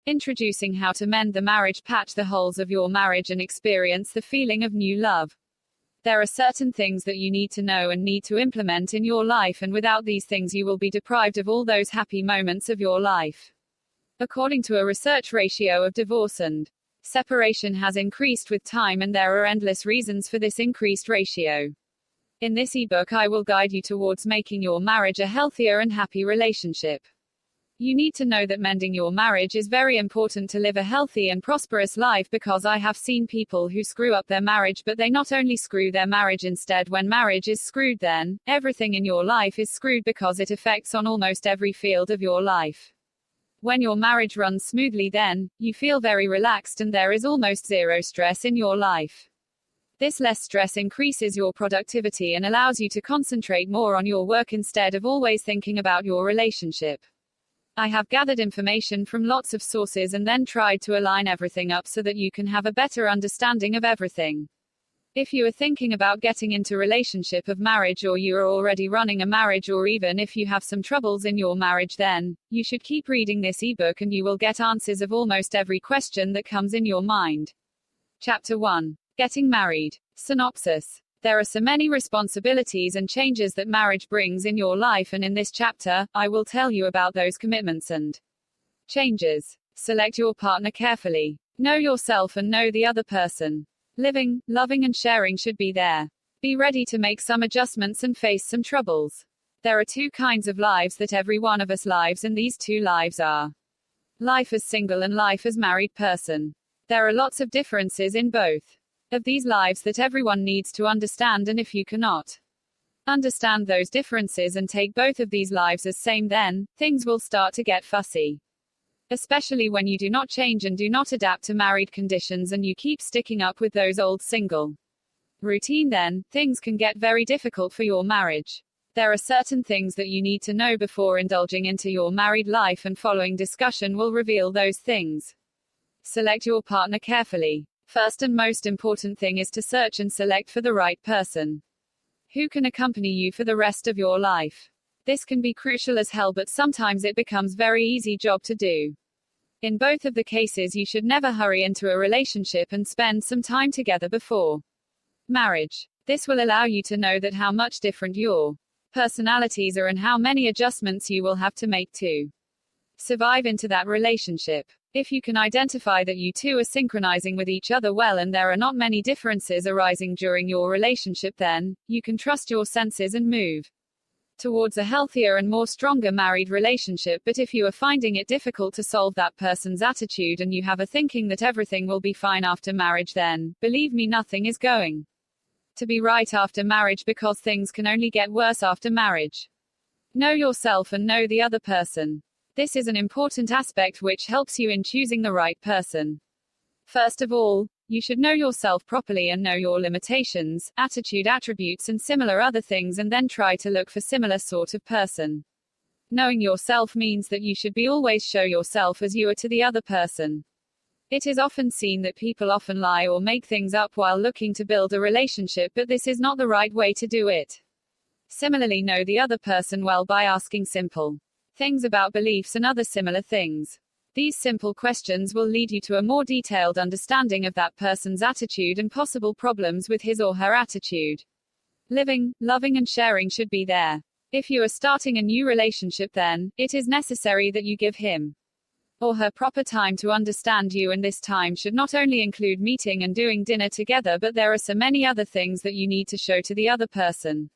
Introducing how to mend the marriage, patch the holes of your marriage and experience the feeling of new love. There are certain things that you need to know and need to implement in your life, and without these things you will be deprived of all those happy moments of your life. According to a research, ratio of divorce and separation has increased with time, and there are endless reasons for this increased ratio. In this ebook I will guide you towards making your marriage a healthier and happy relationship. You need to know that mending your marriage is very important to live a healthy and prosperous life, because I have seen people who screw up their marriage, but they not only screw their marriage, instead when marriage is screwed, then everything in your life is screwed, because it affects on almost every field of your life. When your marriage runs smoothly, then you feel very relaxed and there is almost zero stress in your life. This less stress increases your productivity and allows you to concentrate more on your work instead of always thinking about your relationship. I have gathered information from lots of sources and then tried to align everything up so that you can have a better understanding of everything. If you are thinking about getting into relationship of marriage, or you are already running a marriage, or even if you have some troubles in your marriage, then you should keep reading this ebook and you will get answers of almost every question that comes in your mind. Chapter 1. Getting married. Synopsis. There are so many responsibilities and changes that marriage brings in your life, and in this chapter, I will tell you about those commitments and changes. Select your partner carefully. Know yourself and know the other person. Living, loving and sharing should be there. Be ready to make some adjustments and face some troubles. There are two kinds of lives that every one of us lives, and these two lives are life as single and life as married person. There are lots of differences in both of these lives that everyone needs to understand, and if you cannot understand those differences and take both of these lives as same, then things will start to get fussy. Especially when you do not change and do not adapt to married conditions and you keep sticking up with those old single routine, then things can get very difficult for your marriage. There are certain things that you need to know before indulging into your married life, and following discussion will reveal those things. Select your partner carefully. First and most important thing is to search and select for the right person who can accompany you for the rest of your life. This can be crucial as hell, but sometimes it becomes very easy job to do. In both of the cases, you should never hurry into a relationship and spend some time together before marriage. This will allow you to know that how much different your personalities are and how many adjustments you will have to make to survive into that relationship. If you can identify that you two are synchronizing with each other well and there are not many differences arising during your relationship, then you can trust your senses and move towards a healthier and more stronger married relationship. But if you are finding it difficult to solve that person's attitude and you have a thinking that everything will be fine after marriage, then believe me, nothing is going to be right after marriage, because things can only get worse after marriage. Know yourself and know the other person. This is an important aspect which helps you in choosing the right person. First of all, you should know yourself properly and know your limitations, attitude, attributes and similar other things, and then try to look for similar sort of person. Knowing yourself means that you should be always show yourself as you are to the other person. It is often seen that people often lie or make things up while looking to build a relationship, but this is not the right way to do it. Similarly, know the other person well by asking simple things about beliefs and other similar things. These simple questions will lead you to a more detailed understanding of that person's attitude and possible problems with his or her attitude. Living, loving and sharing should be there. If you are starting a new relationship, then it is necessary that you give him or her proper time to understand you, and this time should not only include meeting and doing dinner together, but there are so many other things that you need to show to the other person.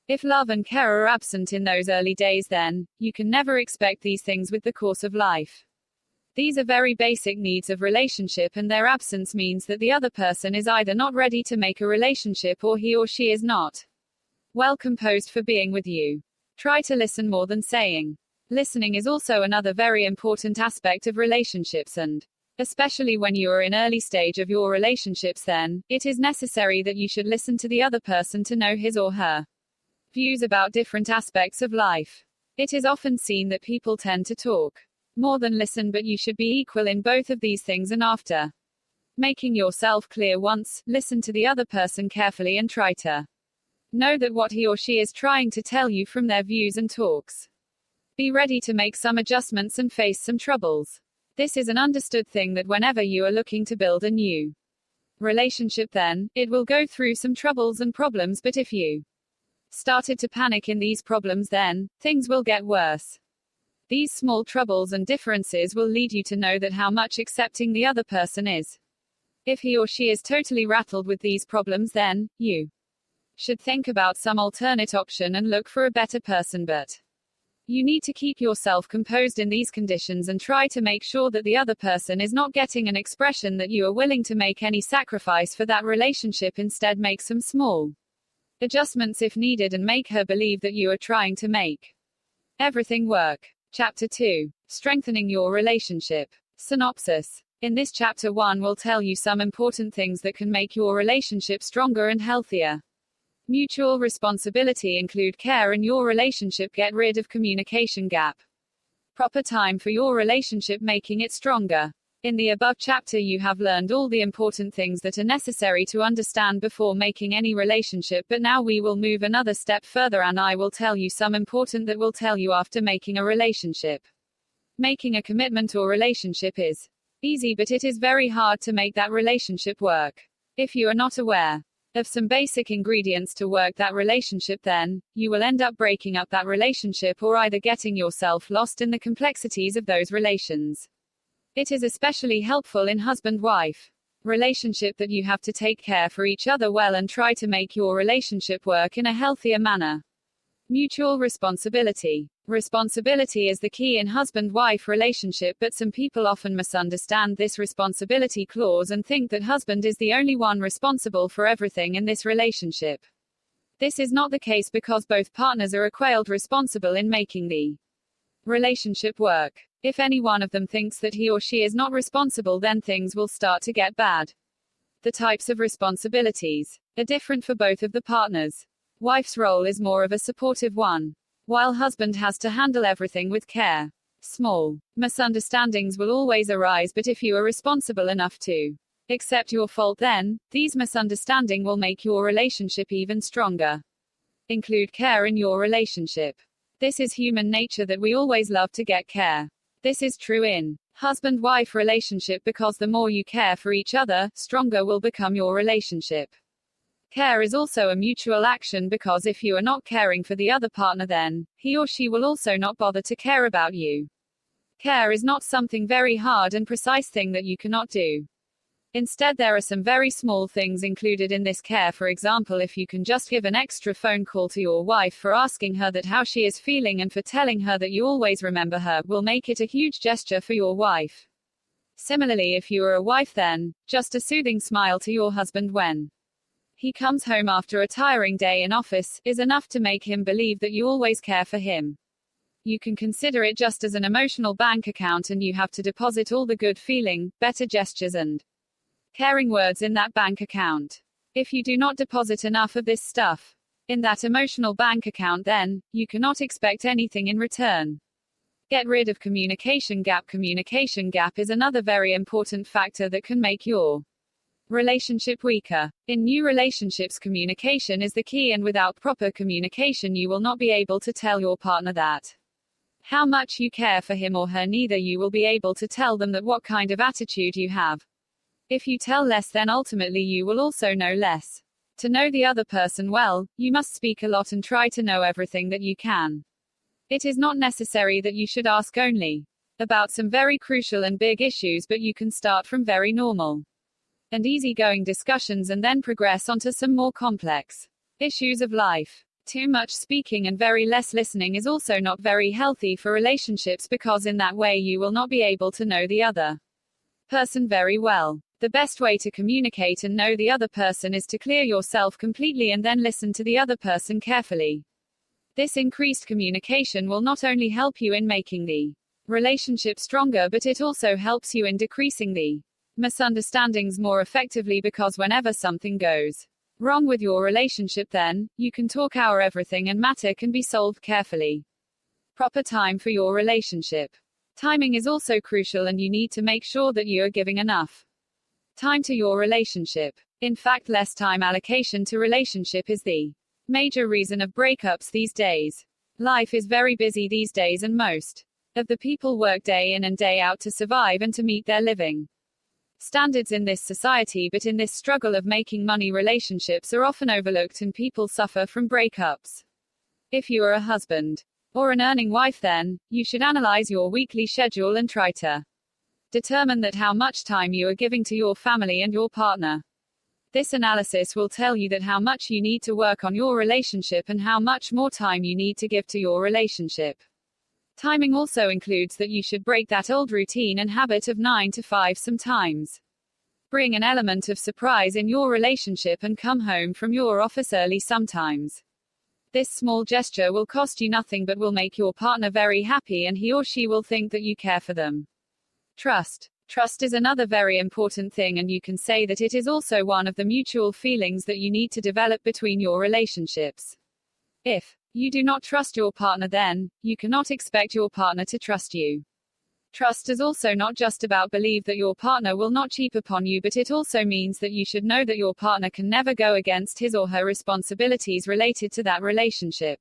If love and care are absent in those early days, then you can never expect these things with the course of life. These are very basic needs of relationship, and their absence means that the other person is either not ready to make a relationship or he or she is not well composed for being with you. Try to listen more than saying. Listening is also another very important aspect of relationships, and especially when you are in early stage of your relationships, then it is necessary that you should listen to the other person to know his or her views about different aspects of life. It is often seen that people tend to talk more than listen, but you should be equal in both of these things, and after making yourself clear once, listen to the other person carefully and try to know that what he or she is trying to tell you from their views and talks. Be ready to make some adjustments and face some troubles. This is an understood thing that whenever you are looking to build a new relationship, then it will go through some troubles and problems, but if you started to panic in these problems, then things will get worse. These small troubles and differences will lead you to know that how much accepting the other person is. If he or she is totally rattled with these problems, then you should think about some alternate option and look for a better person, but you need to keep yourself composed in these conditions and try to make sure that the other person is not getting an expression that you are willing to make any sacrifice for that relationship. Instead, make some small adjustments if needed and make her believe that you are trying to make everything work. Chapter 2. Strengthening your relationship. Synopsis. In this chapter 1 will tell you some important things that can make your relationship stronger and healthier. Mutual responsibility include care in your relationship. Get rid of communication gap. Proper time for your relationship, making it stronger. In the above chapter you have learned all the important things that are necessary to understand before making any relationship, but now we will move another step further and I will tell you some important that will tell you after making a relationship. Making a commitment or relationship is easy, but it is very hard to make that relationship work. If you are not aware of some basic ingredients to work that relationship, then you will end up breaking up that relationship or either getting yourself lost in the complexities of those relations. It is especially helpful in husband-wife relationship that you have to take care for each other well and try to make your relationship work in a healthier manner. Mutual responsibility. Responsibility is the key in husband-wife relationship, but some people often misunderstand this responsibility clause and think that husband is the only one responsible for everything in this relationship. This is not the case because both partners are equally responsible in making the relationship work. If any one of them thinks that he or she is not responsible, then things will start to get bad. The types of responsibilities are different for both of the partners. Wife's role is more of a supportive one, while husband has to handle everything with care. Small misunderstandings will always arise, but if you are responsible enough to accept your fault, then these misunderstandings will make your relationship even stronger. Include care in your relationship. This is human nature that we always love to get care. This is true in husband-wife relationship because the more you care for each other, stronger will become your relationship. Care is also a mutual action because if you are not caring for the other partner, then he or she will also not bother to care about you. Care is not something very hard and precise thing that you cannot do. Instead, there are some very small things included in this care. For example, if you can just give an extra phone call to your wife for asking her that how she is feeling and for telling her that you always remember her, will make it a huge gesture for your wife. Similarly, if you are a wife, then just a soothing smile to your husband when he comes home after a tiring day in office is enough to make him believe that you always care for him. You can consider it just as an emotional bank account, and you have to deposit all the good feeling, better gestures and caring words in that bank account. If you do not deposit enough of this stuff in that emotional bank account, then you cannot expect anything in return. Get rid of communication gap. Communication gap is another very important factor that can make your relationship weaker. In new relationships, communication is the key, and without proper communication, you will not be able to tell your partner that how much you care for him or her. Neither you will be able to tell them that what kind of attitude you have. If you tell less, then ultimately you will also know less. To know the other person well, you must speak a lot and try to know everything that you can. It is not necessary that you should ask only about some very crucial and big issues, but you can start from very normal and easygoing discussions and then progress onto some more complex issues of life. Too much speaking and very less listening is also not very healthy for relationships, because in that way you will not be able to know the other person very well. The best way to communicate and know the other person is to clear yourself completely and then listen to the other person carefully. This increased communication will not only help you in making the relationship stronger, but it also helps you in decreasing the misunderstandings more effectively, because whenever something goes wrong with your relationship, then you can talk our everything and matter can be solved carefully. Proper time for your relationship. Timing is also crucial, and you need to make sure that you are giving enough time to your relationship. In fact, less time allocation to relationship is the major reason of breakups these days. Life is very busy these days, and most of the people work day in and day out to survive and to meet their living standards in this society, but in this struggle of making money, relationships are often overlooked and people suffer from breakups. If you are a husband or an earning wife, then you should analyze your weekly schedule and try to determine that how much time you are giving to your family and your partner. This analysis will tell you that how much you need to work on your relationship and how much more time you need to give to your relationship. Timing also includes that you should break that old routine and habit of 9 to 5 sometimes. Bring an element of surprise in your relationship and come home from your office early sometimes. This small gesture will cost you nothing but will make your partner very happy, and he or she will think that you care for them. Trust. Trust is another very important thing, and you can say that it is also one of the mutual feelings that you need to develop between your relationships. If you do not trust your partner, then you cannot expect your partner to trust you. Trust is also not just about believe that your partner will not cheat upon you, but it also means that you should know that your partner can never go against his or her responsibilities related to that relationship.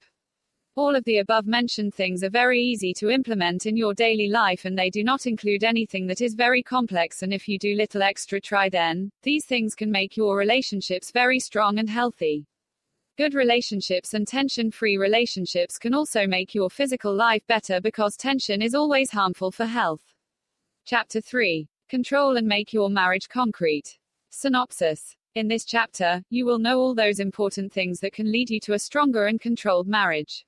All of the above mentioned things are very easy to implement in your daily life, and they do not include anything that is very complex, and if you do little extra try, then these things can make your relationships very strong and healthy. Good relationships and tension-free relationships can also make your physical life better, because tension is always harmful for health. Chapter 3. Control and make your marriage concrete. Synopsis. In this chapter, you will know all those important things that can lead you to a stronger and controlled marriage.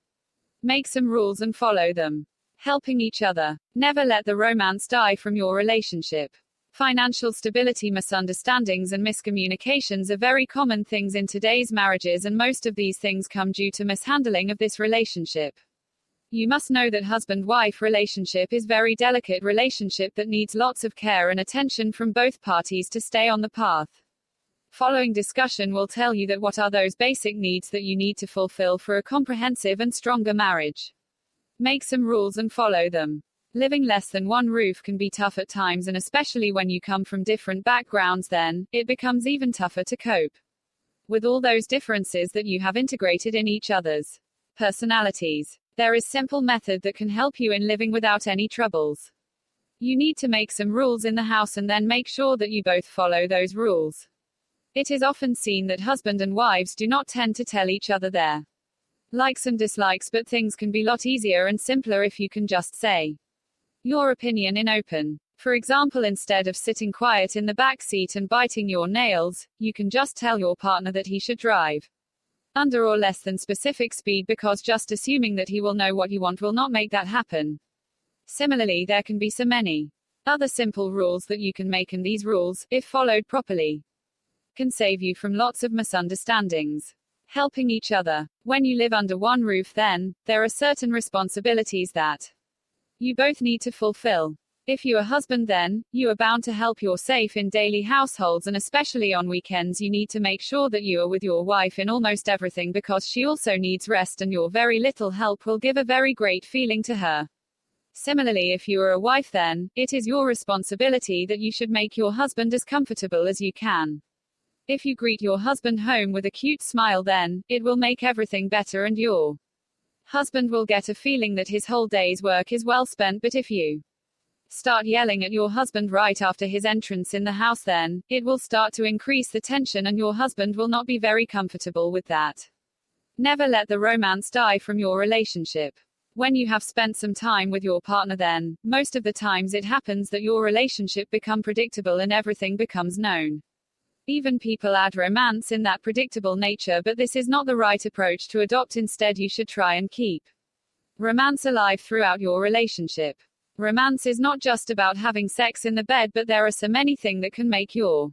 Make some rules and follow them. Helping each other. Never let the romance die from your relationship. Financial stability. Misunderstandings and miscommunications are very common things in today's marriages, and most of these things come due to mishandling of this relationship. You must know that husband-wife relationship is very delicate relationship that needs lots of care and attention from both parties to stay on the path. Following discussion will tell you that what are those basic needs that you need to fulfill for a comprehensive and stronger marriage. Make some rules and follow them. Living less than one roof can be tough at times, and especially when you come from different backgrounds, then it becomes even tougher to cope with all those differences that you have integrated in each other's personalities. There is simple method that can help you in living without any troubles. You need to make some rules in the house and then make sure that you both follow those rules. It is often seen that husband and wives do not tend to tell each other their likes and dislikes, but things can be a lot easier and simpler if you can just say your opinion in open. For example, instead of sitting quiet in the back seat and biting your nails, you can just tell your partner that he should drive under or less than specific speed, because just assuming that he will know what you want will not make that happen. Similarly, there can be so many other simple rules that you can make, and these rules, if followed properly, can save you from lots of misunderstandings. Helping each other. When you live under one roof, then there are certain responsibilities that you both need to fulfill. If you are husband, then you are bound to help your safe in daily households, and especially on weekends you need to make sure that you are with your wife in almost everything, because she also needs rest, and your very little help will give a very great feeling to her. Similarly, if you are a wife, then it is your responsibility that you should make your husband as comfortable as you can. If you greet your husband home with a cute smile, then it will make everything better, and your husband will get a feeling that his whole day's work is well spent. But if you start yelling at your husband right after his entrance in the house, then it will start to increase the tension, and your husband will not be very comfortable with that. Never let the romance die from your relationship. When you have spent some time with your partner, then most of the times it happens that your relationship become predictable and everything becomes known. Even people add romance in that predictable nature, but this is not the right approach to adopt. Instead, you should try and keep romance alive throughout your relationship. Romance is not just about having sex in the bed, but there are so many things that can make your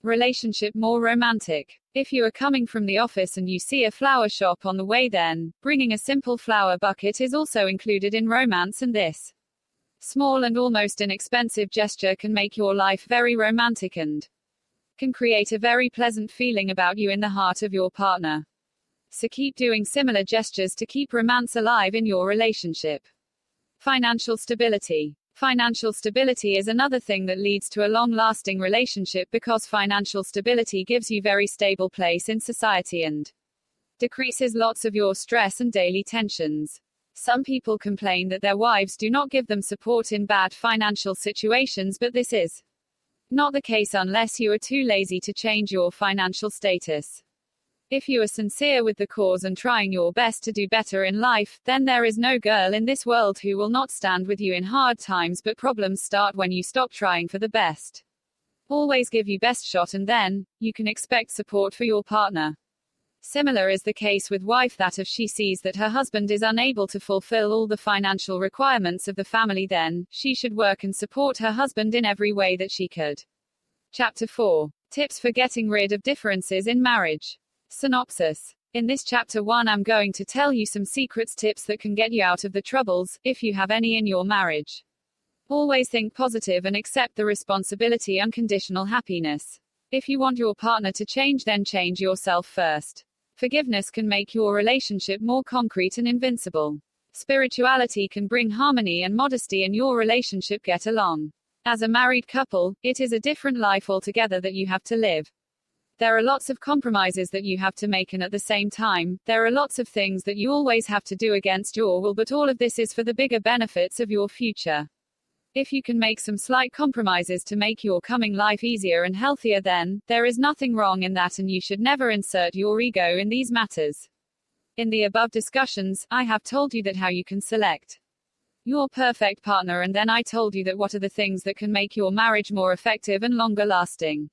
relationship more romantic. If you are coming from the office and you see a flower shop on the way, then bringing a simple flower bucket is also included in romance, and this small and almost inexpensive gesture can make your life very romantic and can create a very pleasant feeling about you in the heart of your partner. So keep doing similar gestures to keep romance alive in your relationship. Financial stability. Financial stability is another thing that leads to a long-lasting relationship, because financial stability gives you very stable place in society and decreases lots of your stress and daily tensions. Some people complain that their wives do not give them support in bad financial situations, but this is not the case unless you are too lazy to change your financial status. If you are sincere with the cause and trying your best to do better in life, then there is no girl in this world who will not stand with you in hard times, but problems start when you stop trying for the best. Always give your best shot and then you can expect support for your partner. Similar is the case with wife that if she sees that her husband is unable to fulfill all the financial requirements of the family, then she should work and support her husband in every way that she could. Chapter 4. Tips for getting rid of differences in marriage. Synopsis. In this chapter 1 I'm going to tell you some secrets, tips that can get you out of the troubles, if you have any in your marriage. Always think positive and accept the responsibility, unconditional happiness. If you want your partner to change, then change yourself first. Forgiveness can make your relationship more concrete and invincible. Spirituality can bring harmony and modesty in your relationship. Get along. As a married couple, it is a different life altogether that you have to live. There are lots of compromises that you have to make, and at the same time, there are lots of things that you always have to do against your will, but all of this is for the bigger benefits of your future. If you can make some slight compromises to make your coming life easier and healthier, then there is nothing wrong in that, and you should never insert your ego in these matters. In the above discussions, I have told you that how you can select your perfect partner, and then I told you that what are the things that can make your marriage more effective and longer lasting.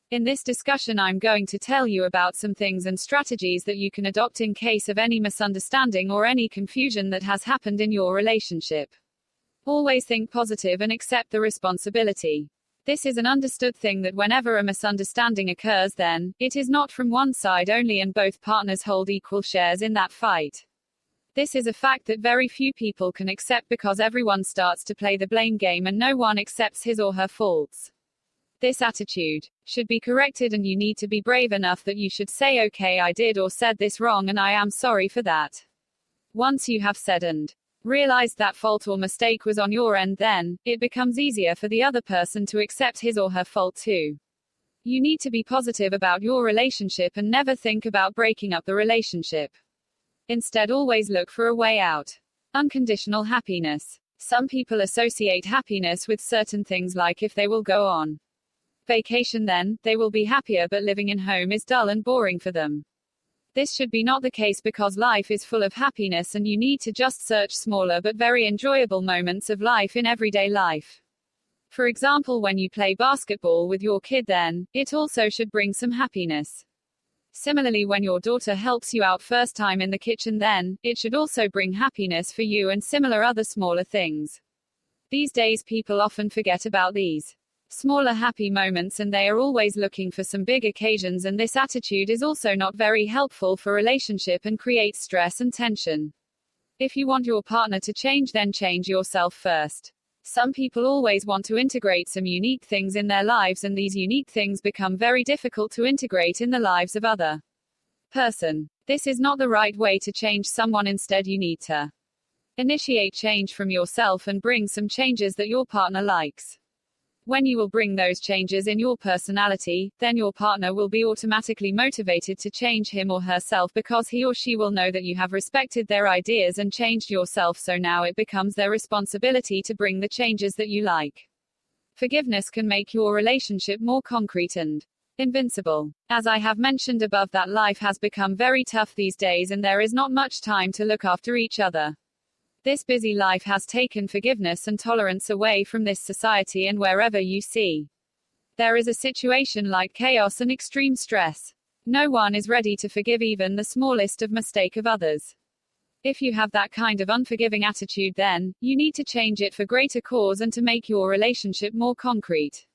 In this discussion I'm going to tell you about some things and strategies that you can adopt in case of any misunderstanding or any confusion that has happened in your relationship. Always think positive and accept the responsibility. This is an understood thing that whenever a misunderstanding occurs, then it is not from one side only and both partners hold equal shares in that fight. This is a fact that very few people can accept because everyone starts to play the blame game and no one accepts his or her faults. This attitude should be corrected, and you need to be brave enough that you should say, okay, I did or said this wrong and I am sorry for that. Once you have said and realized that fault or mistake was on your end, then it becomes easier for the other person to accept his or her fault too. You need to be positive about your relationship and never think about breaking up the relationship. Instead, always look for a way out. Unconditional happiness. Some people associate happiness with certain things, like if they will go on vacation, then they will be happier, but living in home is dull and boring for them. This should be not the case, because life is full of happiness and you need to just search smaller but very enjoyable moments of life in everyday life. For example, when you play basketball with your kid, then it also should bring some happiness. Similarly, when your daughter helps you out first time in the kitchen, then it should also bring happiness for you, and similar other smaller things. These days people often forget about these smaller happy moments and they are always looking for some big occasions, and this attitude is also not very helpful for relationship and creates stress and tension. If you want your partner to change, then change yourself first. Some people always want to integrate some unique things in their lives, and these unique things become very difficult to integrate in the lives of other person. This is not the right way to change someone. Instead, you need to initiate change from yourself and bring some changes that your partner likes. When you will bring those changes in your personality, then your partner will be automatically motivated to change him or herself, because he or she will know that you have respected their ideas and changed yourself, so now it becomes their responsibility to bring the changes that you like. Forgiveness can make your relationship more concrete and invincible. As I have mentioned above, that life has become very tough these days and there is not much time to look after each other. This busy life has taken forgiveness and tolerance away from this society, and wherever you see there is a situation like chaos and extreme stress, no one is ready to forgive even the smallest of mistake of others. If you have that kind of unforgiving attitude, then you need to change it for greater cause and to make your relationship more concrete.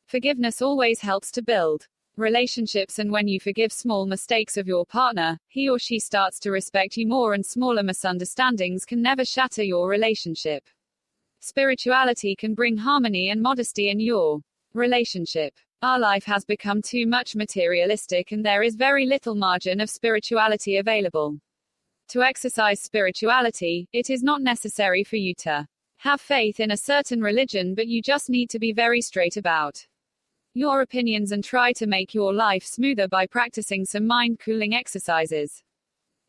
Forgiveness always helps to build relationships, and when you forgive small mistakes of your partner, he or she starts to respect you more, and smaller misunderstandings can never shatter your relationship. Spirituality can bring harmony and modesty in your relationship. Our life has become too much materialistic and there is very little margin of spirituality available. To exercise spirituality, it is not necessary for you to have faith in a certain religion, but you just need to be very straight about your opinions and try to make your life smoother by practicing some mind-cooling exercises.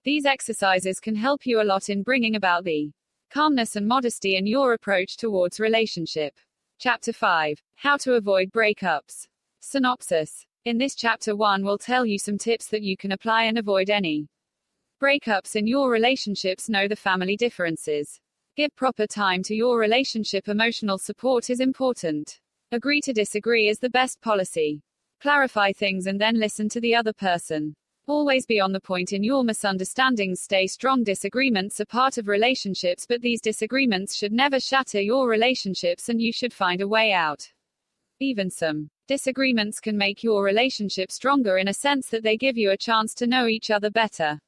These exercises can help you a lot in bringing about the calmness and modesty in your approach towards relationship. Chapter 5. How to avoid breakups. Synopsis. In this chapter 1 will tell you some tips that you can apply and avoid any breakups in your relationships. Know the family differences. Give proper time to your relationship. Emotional support is important. Agree to disagree is the best policy. Clarify things and then listen to the other person. Always be on the point in your misunderstandings. Stay strong. Disagreements are part of relationships, but these disagreements should never shatter your relationships and you should find a way out. Even some disagreements can make your relationship stronger in a sense that they give you a chance to know each other better.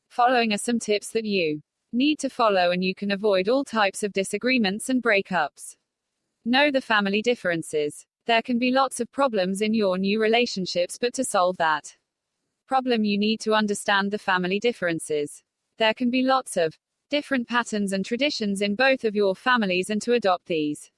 Following are some tips that you need to follow and you can avoid all types of disagreements and breakups. Know the family differences. There can be lots of problems in your new relationships, but to solve that problem you need to understand the family differences. There can be lots of different patterns and traditions in both of your families, and to adopt these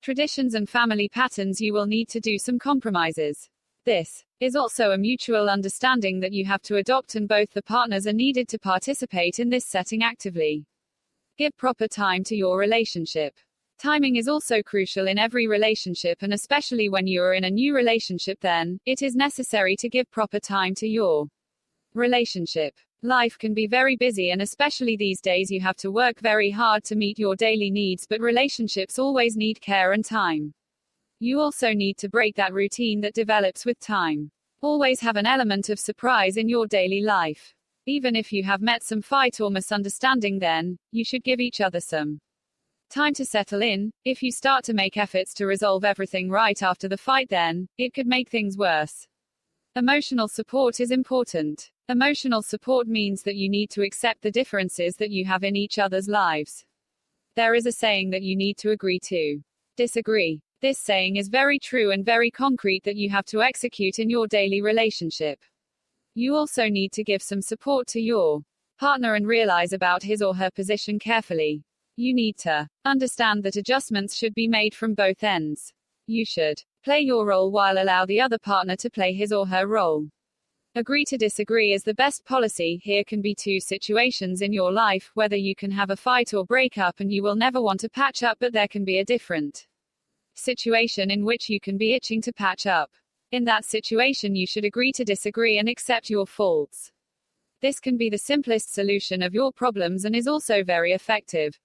traditions and family patterns you will need to do some compromises. This is also a mutual understanding that you have to adopt, and both the partners are needed to participate in this setting actively. Give proper time to your relationship. Timing is also crucial in every relationship, and especially when you are in a new relationship, then it is necessary to give proper time to your relationship. Life can be very busy, and especially these days you have to work very hard to meet your daily needs, but relationships always need care and time. You also need to break that routine that develops with time. Always have an element of surprise in your daily life. Even if you have met some fight or misunderstanding, then you should give each other some time to settle in. If you start to make efforts to resolve everything right after the fight, then it could make things worse. Emotional support is important. Emotional support means that you need to accept the differences that you have in each other's lives. There is a saying that you need to agree to disagree. This saying is very true and very concrete that you have to execute in your daily relationship. You also need to give some support to your partner and realize about his or her position carefully. You need to understand that adjustments should be made from both ends. You should play your role while allow the other partner to play his or her role. Agree to disagree is the best policy. Here can be two situations in your life, whether you can have a fight or break up and you will never want to patch up, but there can be a different situation in which you can be itching to patch up. In that situation you should agree to disagree and accept your faults. This can be the simplest solution of your problems and is also very effective.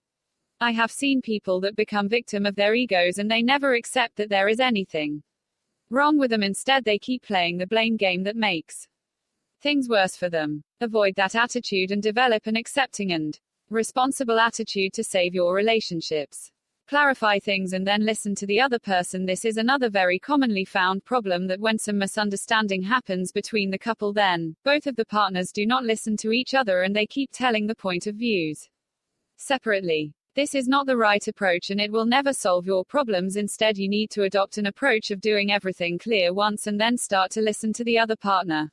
I have seen people that become victim of their egos and they never accept that there is anything wrong with them. Instead, they keep playing the blame game that makes things worse for them. Avoid that attitude and develop an accepting and responsible attitude to save your relationships. Clarify things and then listen to the other person. This is another very commonly found problem, that when some misunderstanding happens between the couple, then both of the partners do not listen to each other and they keep telling the point of views separately. This is not the right approach and it will never solve your problems. Instead, you need to adopt an approach of doing everything clear once and then start to listen to the other partner.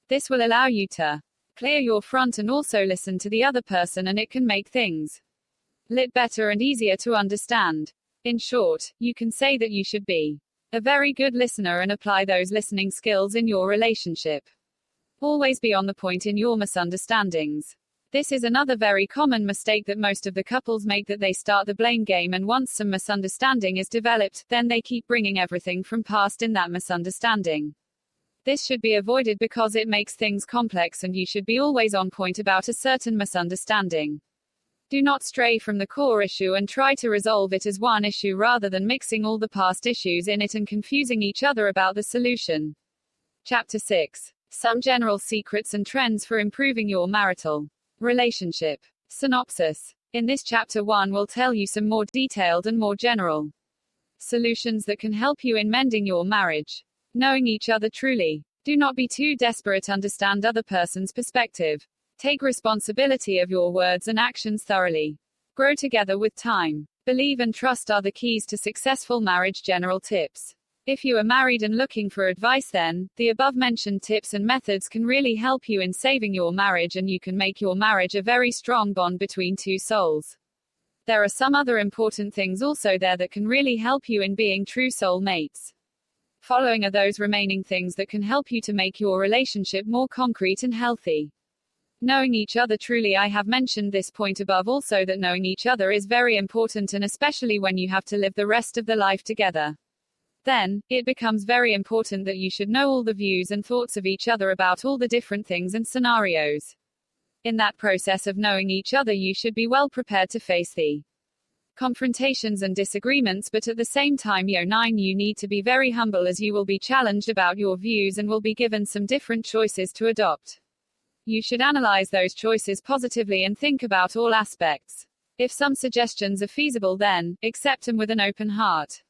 This will allow you to clear your front and also listen to the other person, and it can make things lit better and easier to understand. In short, you can say that you should be a very good listener and apply those listening skills in your relationship. Always be on the point in your misunderstandings. This is another very common mistake that most of the couples make, that they start the blame game, and once some misunderstanding is developed, then they keep bringing everything from past in that misunderstanding. This should be avoided because it makes things complex and you should be always on point about a certain misunderstanding. Do not stray from the core issue and try to resolve it as one issue rather than mixing all the past issues in it and confusing each other about the solution. Chapter 6. Some general secrets and trends for improving your marital relationship. Synopsis. In this chapter 1 will tell you some more detailed and more general solutions that can help you in mending your marriage. Knowing each other truly. Do not be too desperate. Understand other person's perspective. Take responsibility of your words and actions thoroughly. Grow together with time. Believe and trust are the keys to successful marriage. General tips. If you are married and looking for advice, then the above-mentioned tips and methods can really help you in saving your marriage, and you can make your marriage a very strong bond between two souls. There are some other important things also there that can really help you in being true soul mates. Following are those remaining things that can help you to make your relationship more concrete and healthy. Knowing each other truly. I have mentioned this point above also, that knowing each other is very important, and especially when you have to live the rest of the life together. Then, it becomes very important that you should know all the views and thoughts of each other about all the different things and scenarios. In that process of knowing each other, you should be well prepared to face the confrontations and disagreements, but at the same time, 9, you need to be very humble, as you will be challenged about your views and will be given some different choices to adopt. You should analyze those choices positively and think about all aspects. If some suggestions are feasible, then accept them with an open heart.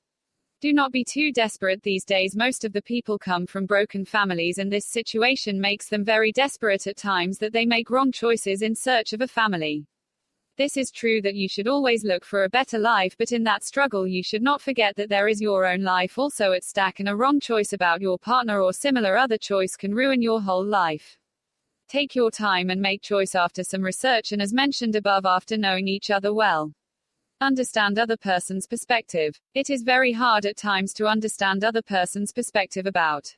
Do not be too desperate. These days most of the people come from broken families, and this situation makes them very desperate at times, that they make wrong choices in search of a family. This is true that you should always look for a better life, but in that struggle you should not forget that there is your own life also at stake, and a wrong choice about your partner or similar other choice can ruin your whole life. Take your time and make choice after some research, and as mentioned above, after knowing each other well. Understand other person's perspective. It is very hard at times to understand other person's perspective about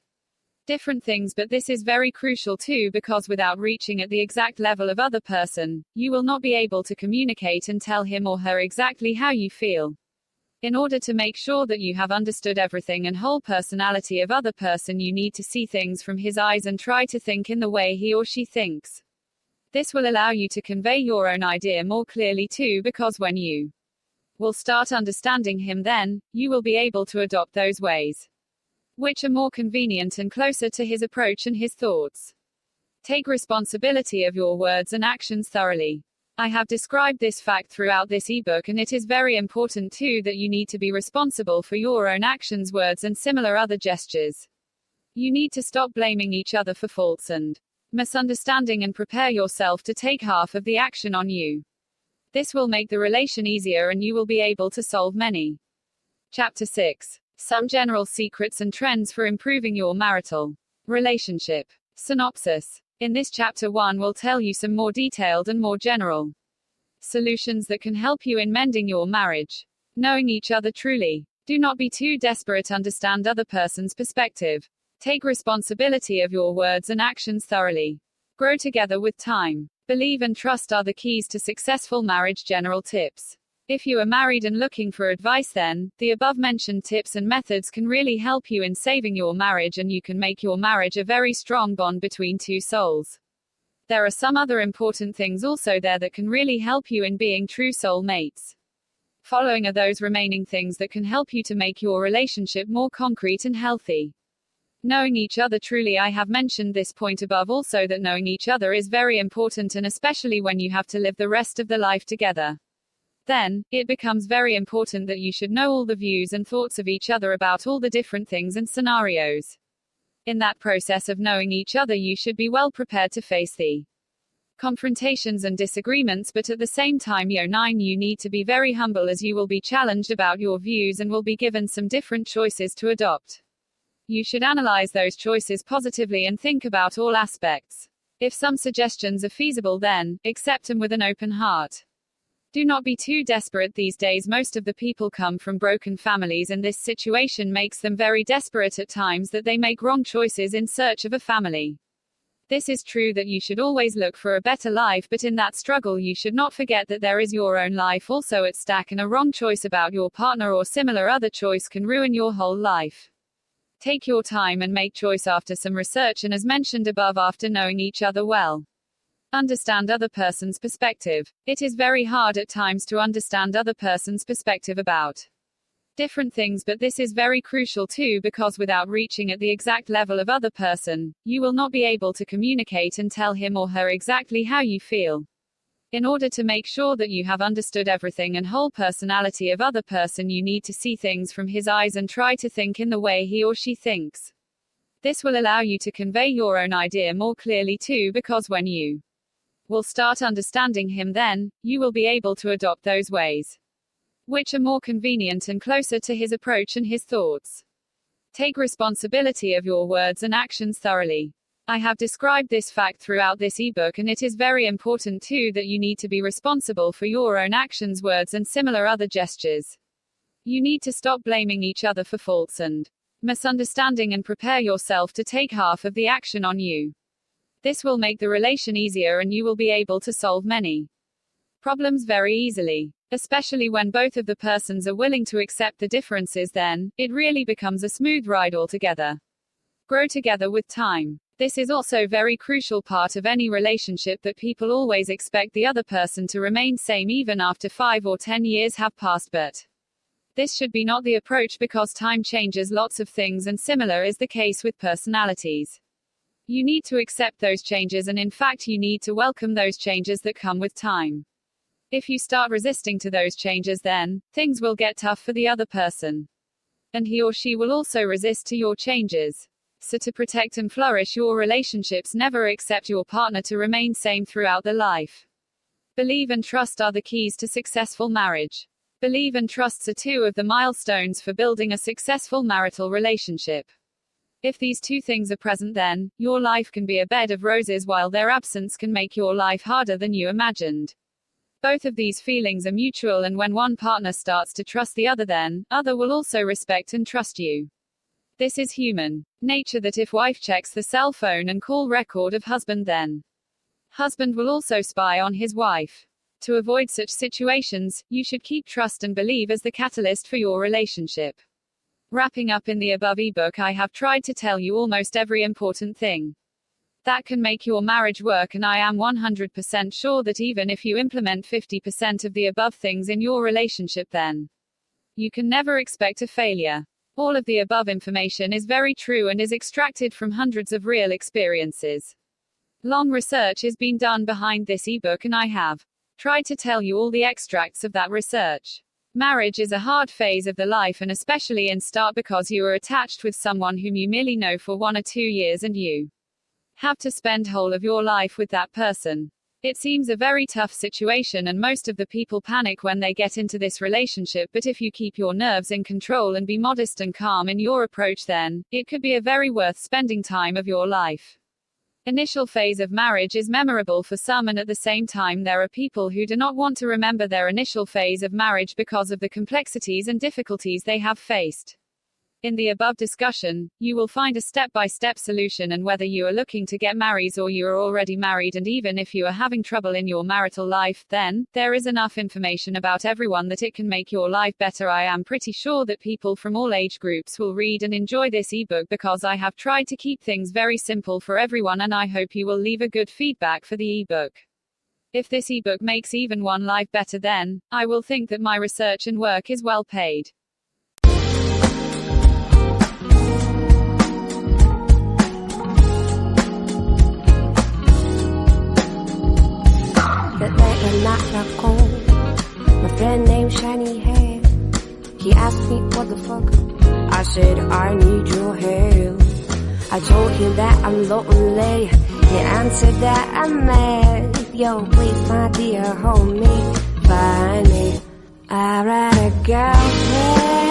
different things, but this is very crucial too, because without reaching at the exact level of other person, you will not be able to communicate and tell him or her exactly how you feel. In order to make sure that you have understood everything and whole personality of other person, you need to see things from his eyes and try to think in the way he or she thinks. This will allow you to convey your own idea more clearly too, because when you will start understanding him, then you will be able to adopt those ways which are more convenient and closer to his approach and his thoughts. Take responsibility of your words and actions thoroughly. I have described this fact throughout this ebook, and it is very important too that you need to be responsible for your own actions, words, and similar other gestures. You need to stop blaming each other for faults and misunderstanding and prepare yourself to take half of the action on you. This will make the relation easier and you will be able to solve many. Chapter 6. Some general secrets and trends for improving your marital relationship. Synopsis. In this chapter 1 will tell you some more detailed and more general solutions that can help you in mending your marriage. Knowing each other truly. Do not be too desperate. Understand other person's perspective. Take responsibility of your words and actions thoroughly. Grow together with time. Believe and trust are the keys to successful marriage. General tips. If you are married and looking for advice, then the above mentioned tips and methods can really help you in saving your marriage, and you can make your marriage a very strong bond between two souls. There are some other important things also there that can really help you in being true soul mates. Following are those remaining things that can help you to make your relationship more concrete and healthy. Knowing each other truly. I have mentioned this point above also, that knowing each other is very important, and especially when you have to live the rest of the life together. Then, it becomes very important that you should know all the views and thoughts of each other about all the different things and scenarios. In that process of knowing each other, you should be well prepared to face the confrontations and disagreements, but at the same time, 9, you need to be very humble, as you will be challenged about your views and will be given some different choices to adopt. You should analyze those choices positively and think about all aspects. If some suggestions are feasible, then accept them with an open heart. Do not be too desperate. These days most of the people come from broken families, and this situation makes them very desperate at times, that they make wrong choices in search of a family. This is true that you should always look for a better life, but in that struggle you should not forget that there is your own life also at stake, and a wrong choice about your partner or similar other choice can ruin your whole life. Take your time and make choice after some research, and as mentioned above, after knowing each other well. Understand other person's perspective. It is very hard at times to understand other person's perspective about different things, but this is very crucial too, because without reaching at the exact level of other person, you will not be able to communicate and tell him or her exactly how you feel. In order to make sure that you have understood everything and whole personality of other person, you need to see things from his eyes and try to think in the way he or she thinks. This will allow you to convey your own idea more clearly too, because when you will start understanding him, then you will be able to adopt those ways which are more convenient and closer to his approach and his thoughts. Take responsibility of your words and actions thoroughly. I have described this fact throughout this ebook, and it is very important too that you need to be responsible for your own actions, words, and similar other gestures. You need to stop blaming each other for faults and misunderstanding and prepare yourself to take half of the action on you. This will make the relation easier and you will be able to solve many problems very easily. Especially when both of the persons are willing to accept the differences, then it really becomes a smooth ride altogether. Grow together with time. This is also very crucial part of any relationship, that people always expect the other person to remain same even after 5 or 10 years have passed, but this should be not the approach, because time changes lots of things, and similar is the case with personalities. You need to accept those changes, and in fact you need to welcome those changes that come with time. If you start resisting to those changes, then things will get tough for the other person. And he or she will also resist to your changes. So to protect and flourish your relationships, never accept your partner to remain same throughout the life. Believe and trust are the keys to successful marriage. Believe and trusts are two of the milestones for building a successful marital relationship. If these two things are present, then your life can be a bed of roses, while their absence can make your life harder than you imagined. Both of these feelings are mutual, and when one partner starts to trust the other, then other will also respect and trust you. This is human nature, that if wife checks the cell phone and call record of husband, then husband will also spy on his wife. To avoid such situations, you should keep trust and believe as the catalyst for your relationship. Wrapping up in the above ebook, I have tried to tell you almost every important thing that can make your marriage work, and I am 100% sure that even if you implement 50% of the above things in your relationship, then you can never expect a failure. All of the above information is very true and is extracted from hundreds of real experiences. Long research has been done behind this ebook, and I have tried to tell you all the extracts of that research. Marriage is a hard phase of the life, and especially in start, because you are attached with someone whom you merely know for 1 or 2 years, and you have to spend whole of your life with that person. It seems a very tough situation, and most of the people panic when they get into this relationship, but if you keep your nerves in control and be modest and calm in your approach, then it could be a very worth spending time of your life. Initial phase of marriage is memorable for some, and at the same time there are people who do not want to remember their initial phase of marriage because of the complexities and difficulties they have faced. In the above discussion, you will find a step-by-step solution, and whether you are looking to get married or you are already married, and even if you are having trouble in your marital life, then there is enough information about everyone that it can make your life better. I am pretty sure that people from all age groups will read and enjoy this ebook, because I have tried to keep things very simple for everyone, and I hope you will leave a good feedback for the ebook. If this ebook makes even one life better, then I will think that my research and work is well paid. My friend named Shiny Hair, he asked me what the fuck. I said I need your help. I told him that I'm lonely. He answered that I'm mad. Yo, please my dear, hold me, find me. I write a girlfriend.